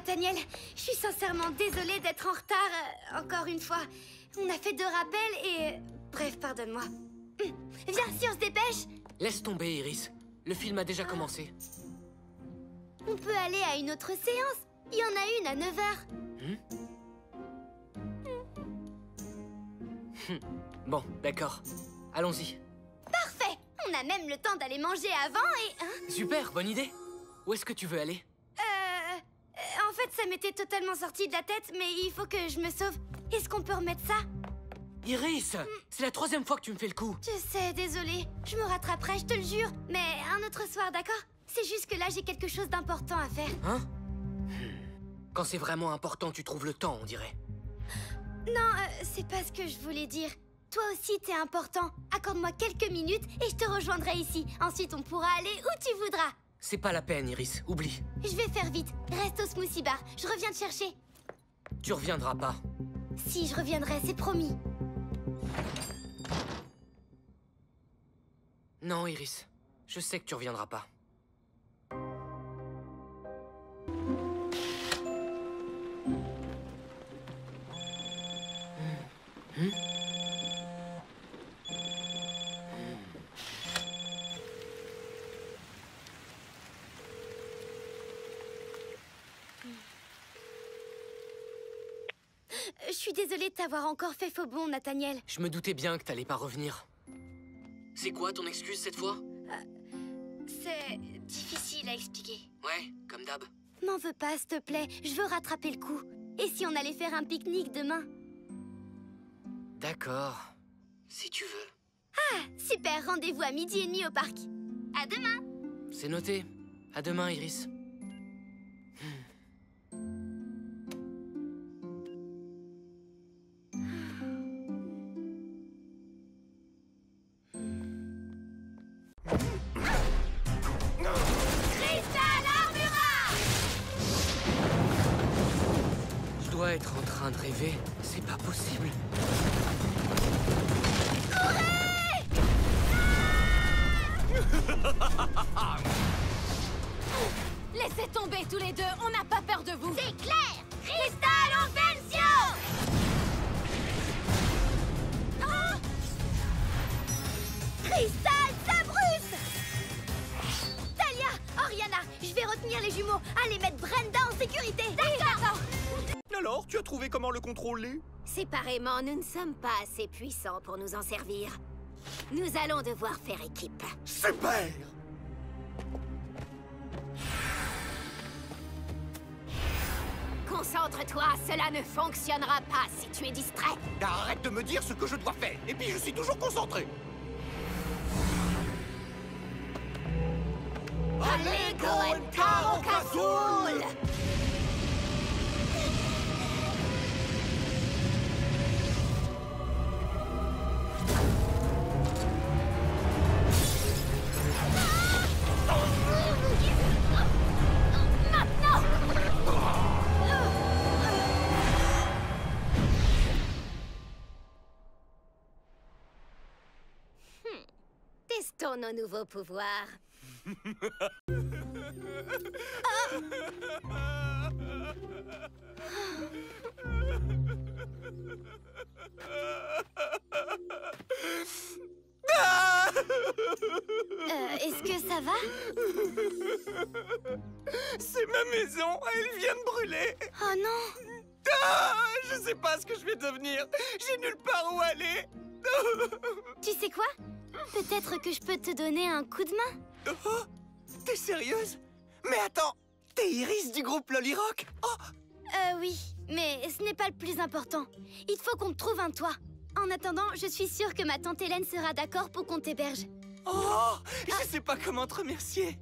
Nathaniel, je suis sincèrement désolée d'être en retard, encore une fois. On a fait 2 rappels et... Bref, pardonne-moi. Viens, si on se dépêche. Laisse tomber, Iris. Le film a déjà commencé. On peut aller à une autre séance. Il y en a une à 9 h. Bon, d'accord. Allons-y. Parfait. On a même le temps d'aller manger avant et... Super, bonne idée. Où est-ce que tu veux aller? En fait, ça m'était totalement sorti de la tête, mais il faut que je me sauve. Est-ce qu'on peut remettre ça? Iris, c'est la 3e fois que tu me fais le coup. Je sais, désolée. Je me rattraperai, je te le jure. Mais un autre soir, d'accord? C'est juste que là, j'ai quelque chose d'important à faire. Hein? Quand c'est vraiment important, tu trouves le temps, on dirait. Non, c'est pas ce que je voulais dire. Toi aussi, t'es important. Accorde-moi quelques minutes et je te rejoindrai ici. Ensuite, on pourra aller où tu voudras. C'est pas la peine, Iris. Oublie. Je vais faire vite. Reste au smoothie bar. Je reviens te chercher. Tu reviendras pas. Si, je reviendrai, c'est promis. Non, Iris. Je sais que tu reviendras pas. Je suis désolée de t'avoir encore fait faux bond, Nathaniel. Je me doutais bien que t'allais pas revenir. C'est quoi ton excuse cette fois? C'est difficile à expliquer. Ouais, comme d'hab. M'en veux pas, s'il te plaît. Je veux rattraper le coup. Et si on allait faire un pique-nique demain? D'accord. Si tu veux. Ah, super. Rendez-vous à 12h30 au parc. À demain. C'est noté. À demain, Iris. Je dois être en train de rêver. C'est pas possible. Laissez tomber tous les deux, on n'a pas peur de vous. C'est clair. Cristal Offensio. Cristal Sabrus. Talia, Oriana, je vais retenir les jumeaux. Allez mettre Brenda en sécurité. D'accord. Alors, tu as trouvé comment le contrôler? Séparément, nous ne sommes pas assez puissants pour nous en servir. Nous allons devoir faire équipe. Super! Concentre-toi, cela ne fonctionnera pas si tu es distrait. Arrête de me dire ce que je dois faire, et puis je suis toujours concentré. Allego Entaro Kazul! Testons nos nouveaux pouvoirs. Est-ce que ça va? C'est ma maison, elle vient de brûler. Oh non! Je sais pas ce que je vais devenir. J'ai nulle part où aller. Tu sais quoi? Peut-être que je peux te donner un coup de main? Oh, t'es sérieuse? Mais attends, t'es Iris du groupe Lolirock? Oh, Oui, mais ce n'est pas le plus important. Il faut qu'on te trouve un toit. En attendant, je suis sûre que ma tante Hélène sera d'accord pour qu'on t'héberge. oh, je sais pas comment te remercier.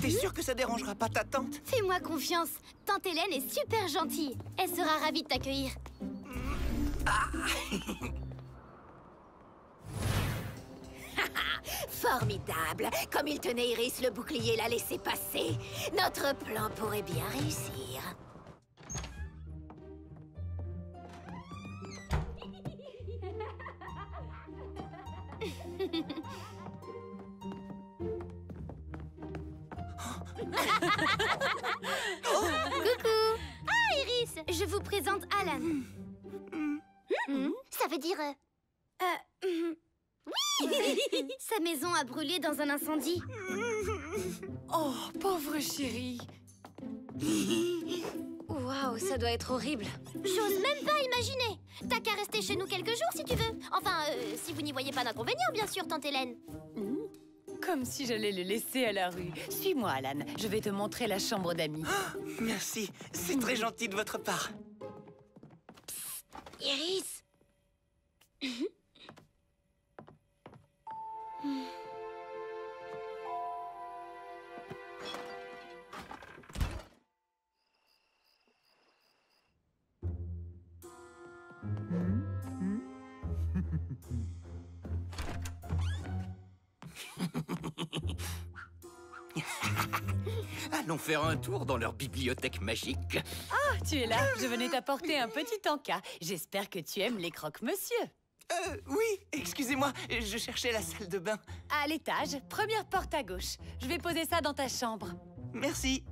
T'es sûr que ça dérangera pas ta tante? Fais-moi confiance. Tante Hélène est super gentille. Elle sera ravie de t'accueillir. Formidable. Comme il tenait Iris, le bouclier l'a laissé passer. Notre plan pourrait bien réussir. Coucou. Ah, Iris, je vous présente Alan. Ça veut dire... Oui. Sa maison a brûlé dans un incendie. Oh, pauvre chérie. Waouh, ça doit être horrible. J'ose même pas imaginer. T'as qu'à rester chez nous quelques jours si tu veux. Enfin, si vous n'y voyez pas d'inconvénient, bien sûr, tante Hélène. Comme si j'allais le laisser à la rue. Suis-moi, Alan. Je vais te montrer la chambre d'amis. Merci, c'est très gentil de votre part. Iris. Allons faire un tour dans leur bibliothèque magique. Ah, tu es là. Je venais t'apporter un petit encas. J'espère que tu aimes les croque-monsieur. Oui, excusez-moi, je cherchais la salle de bain. À l'étage, première porte à gauche. Je vais poser ça dans ta chambre. Merci.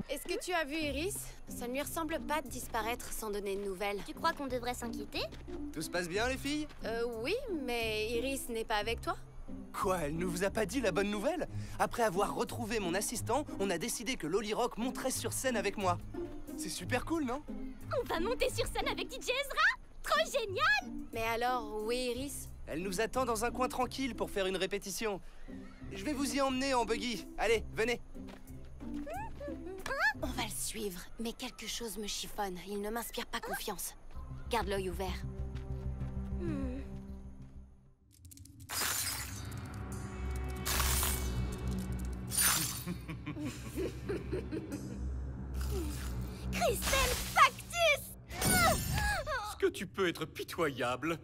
Est-ce que tu as vu Iris? Ça ne lui ressemble pas de disparaître sans donner de nouvelles. Tu crois qu'on devrait s'inquiéter? Tout se passe bien, les filles? Oui, mais Iris n'est pas avec toi? Quoi, elle ne vous a pas dit la bonne nouvelle? Après avoir retrouvé mon assistant, on a décidé que Lolly Rock monterait sur scène avec moi. C'est super cool, non? On va monter sur scène avec DJ Ezra? Trop génial! Mais alors, où est Iris? Elle nous attend dans un coin tranquille pour faire une répétition. Je vais vous y emmener en buggy. Allez, venez. On va le suivre, mais quelque chose me chiffonne. Il ne m'inspire pas confiance. Garde l'œil ouvert. Christelle Factus! Est-ce que tu peux être pitoyable?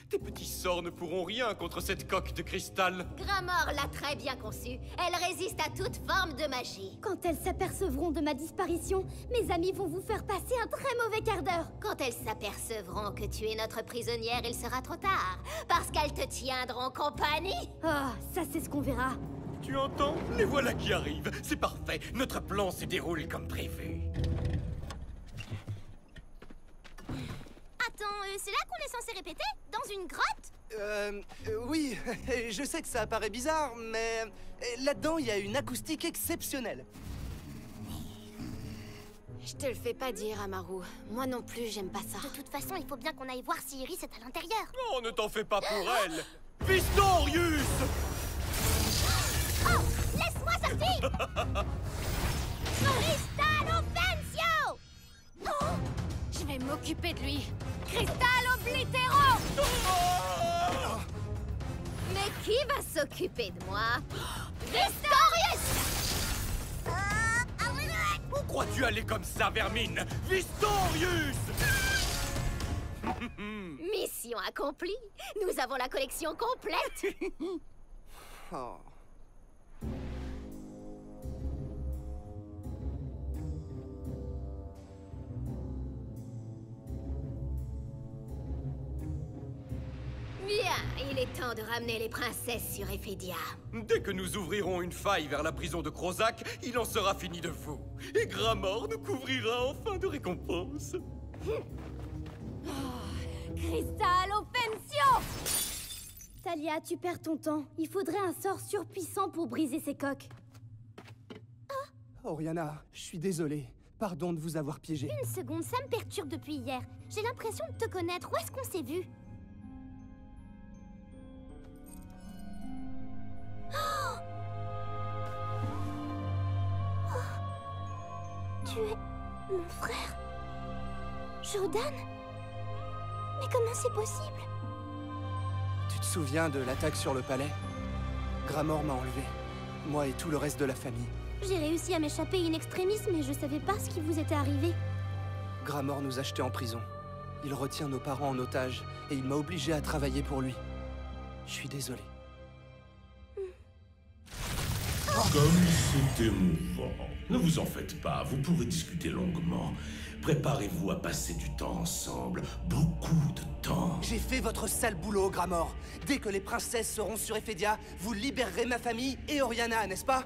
Tes petits sorts ne pourront rien contre cette coque de cristal. Gramor l'a très bien conçue. Elle résiste à toute forme de magie. Quand elles s'apercevront de ma disparition, mes amis vont vous faire passer un très mauvais quart d'heure. Quand elles s'apercevront que tu es notre prisonnière, il sera trop tard. Parce qu'elles te tiendront compagnie. Oh, ça c'est ce qu'on verra. Tu entends? Les voilà qui arrivent. C'est parfait. Notre plan se déroule comme prévu. Attends, c'est là qu'on est censé répéter? Dans une grotte? Oui, je sais que ça paraît bizarre, mais là-dedans, il y a une acoustique exceptionnelle. Je te le fais pas dire, Amaru. Moi non plus, j'aime pas ça. De toute façon, il faut bien qu'on aille voir si Iris est à l'intérieur. Oh, ne t'en fais pas pour elle. Pistorius! Oh! Laisse-moi sortir! Crystal Offensio! Oh! Je vais m'occuper de lui. Cristal Oblitero! Mais qui va s'occuper de moi? Vistorius! Où crois-tu aller comme ça, vermine? Vistorius! Mission accomplie. Nous avons la collection complète. Oh. Bien, il est temps de ramener les princesses sur Ephédia. Dès que nous ouvrirons une faille vers la prison de Crozak, il en sera fini de vous. Et Gramor nous couvrira enfin de récompenses. Cristal Offensio! Talia, tu perds ton temps. Il faudrait un sort surpuissant pour briser ces coques. Oriana, je suis désolé. Pardon de vous avoir piégé. Une seconde, ça me perturbe depuis hier. J'ai l'impression de te connaître. Où est-ce qu'on s'est vu? Tu es mon frère, Jordan? Mais comment c'est possible? Tu te souviens de l'attaque sur le palais? Gramor m'a enlevé. Moi et tout le reste de la famille. J'ai réussi à m'échapper in extremis, mais je savais pas ce qui vous était arrivé. Gramor nous a jetés en prison. Il retient nos parents en otage et il m'a obligé à travailler pour lui. Je suis désolé. Comme c'est émouvant. Ne vous en faites pas, vous pourrez discuter longuement. Préparez-vous à passer du temps ensemble, beaucoup de temps. J'ai fait votre sale boulot, Gramor. Dès que les princesses seront sur Ephédia, vous libérerez ma famille et Oriana, n'est-ce pas?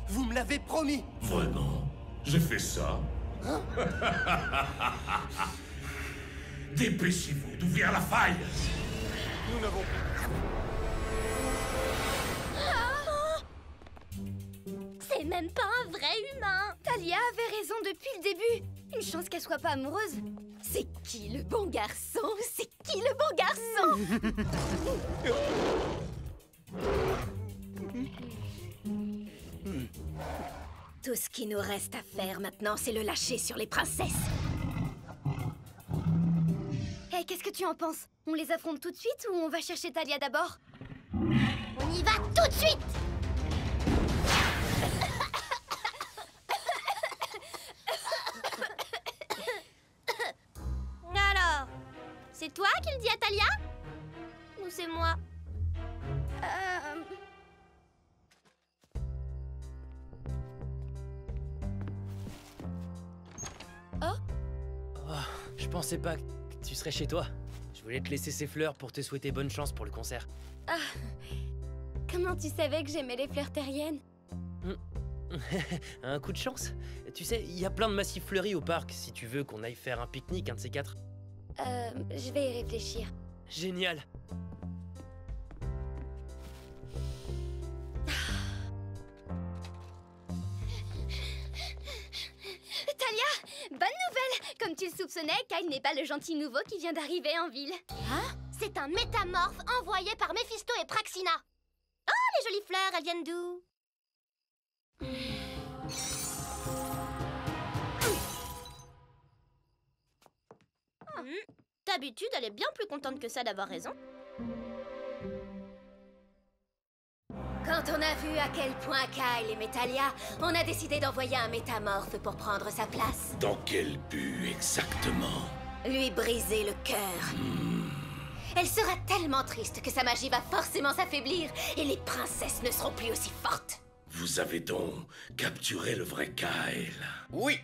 Vous me l'avez promis. Vraiment? J'ai fait ça? Dépêchez-vous d'ouvrir la faille. Nous n'avons C'est même pas un vrai humain. Talia avait raison depuis le début. Une chance qu'elle soit pas amoureuse. C'est qui le bon garçon? C'est qui le bon garçon? Tout ce qui nous reste à faire maintenant, c'est le lâcher sur les princesses. Hé, qu'est-ce que tu en penses? On les affronte tout de suite ou on va chercher Talia d'abord? On y va tout de suite. Alors, c'est toi qui le dis à Talia? Ou c'est moi? Oh, je pensais pas que tu serais chez toi. Je voulais te laisser ces fleurs pour te souhaiter bonne chance pour le concert. Ah, comment tu savais que j'aimais les fleurs terriennes? Un coup de chance. Tu sais, il y a plein de massifs fleuris au parc si tu veux qu'on aille faire un pique-nique, un de ces quatre. Je vais y réfléchir. Génial. Talia, bonne nouvelle! Comme tu le soupçonnais, Kyle n'est pas le gentil nouveau qui vient d'arriver en ville. Hein? C'est un métamorphe envoyé par Méphisto et Praxina. Oh, les jolies fleurs, elles viennent d'où? D'habitude, elle est bien plus contente que ça d'avoir raison. Quand on a vu à quel point Kyle aimait Talia, on a décidé d'envoyer un métamorphe pour prendre sa place. Dans quel but exactement? Lui briser le cœur. Elle sera tellement triste que sa magie va forcément s'affaiblir et les princesses ne seront plus aussi fortes. Vous avez donc capturé le vrai Kyle? Oui.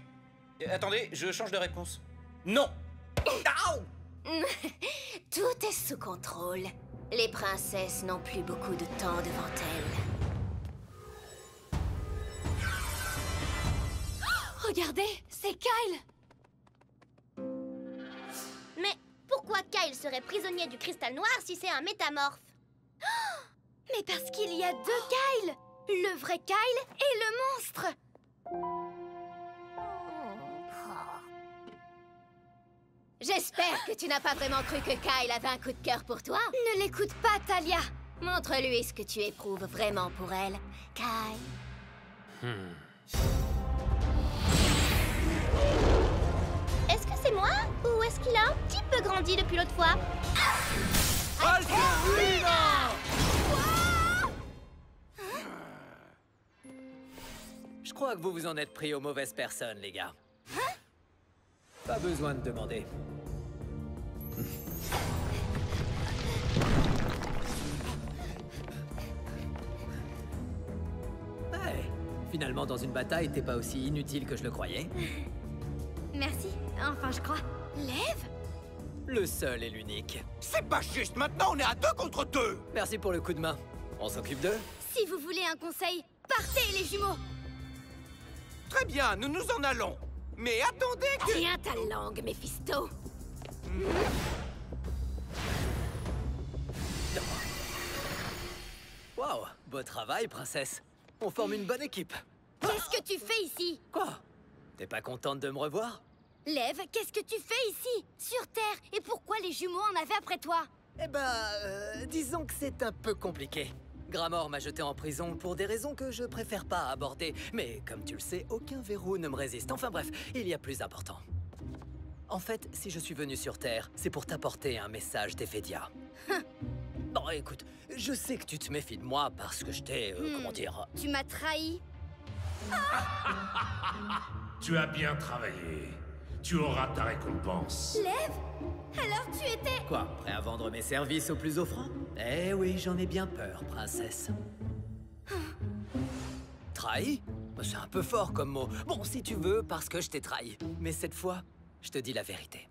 Attendez, je change de réponse. Non. Tout est sous contrôle. Les princesses n'ont plus beaucoup de temps devant elles. Regardez, c'est Kyle! Mais pourquoi Kyle serait prisonnier du cristal noir si c'est un métamorphe? Mais parce qu'il y a deux Kyle! Le vrai Kyle et le monstre! J'espère que tu n'as pas vraiment cru que Kyle avait un coup de cœur pour toi. Ne l'écoute pas, Talia! Montre-lui ce que tu éprouves vraiment pour elle, Kyle. Est-ce que c'est moi? Ou est-ce qu'il a un petit peu grandi depuis l'autre fois? Je crois que vous vous en êtes pris aux mauvaises personnes, les gars. Pas besoin de demander. Ouais, finalement, dans une bataille, t'es pas aussi inutile que je le croyais. Merci, enfin je crois. Lève? Le seul et l'unique. C'est pas juste, maintenant on est à 2 contre 2. Merci pour le coup de main. On s'occupe d'eux? Si vous voulez un conseil, partez les jumeaux! Très bien, nous nous en allons. Mais attendez que... Tiens ta langue, Méphisto. Waouh, beau travail, princesse. On forme une bonne équipe. Qu'est-ce que tu fais ici? Quoi? T'es pas contente de me revoir? Lève, qu'est-ce que tu fais ici? Sur Terre? Et pourquoi les jumeaux en avaient après toi? Eh ben, disons que c'est un peu compliqué. Gramor m'a jeté en prison pour des raisons que je préfère pas aborder. Mais comme tu le sais, aucun verrou ne me résiste. Enfin bref, il y a plus important. En fait, si je suis venu sur Terre, c'est pour t'apporter un message d'Ephédia. Bon, écoute, je sais que tu te méfies de moi parce que je t'ai, comment dire... Tu m'as trahi? Tu as bien travaillé. Tu auras ta récompense. Lève? Alors tu étais... Quoi, prêt à vendre mes services au plus offrant? Eh oui, j'en ai bien peur, princesse. Trahi? C'est un peu fort comme mot. Bon, si tu veux, parce que je t'ai trahi. Mais cette fois, je te dis la vérité.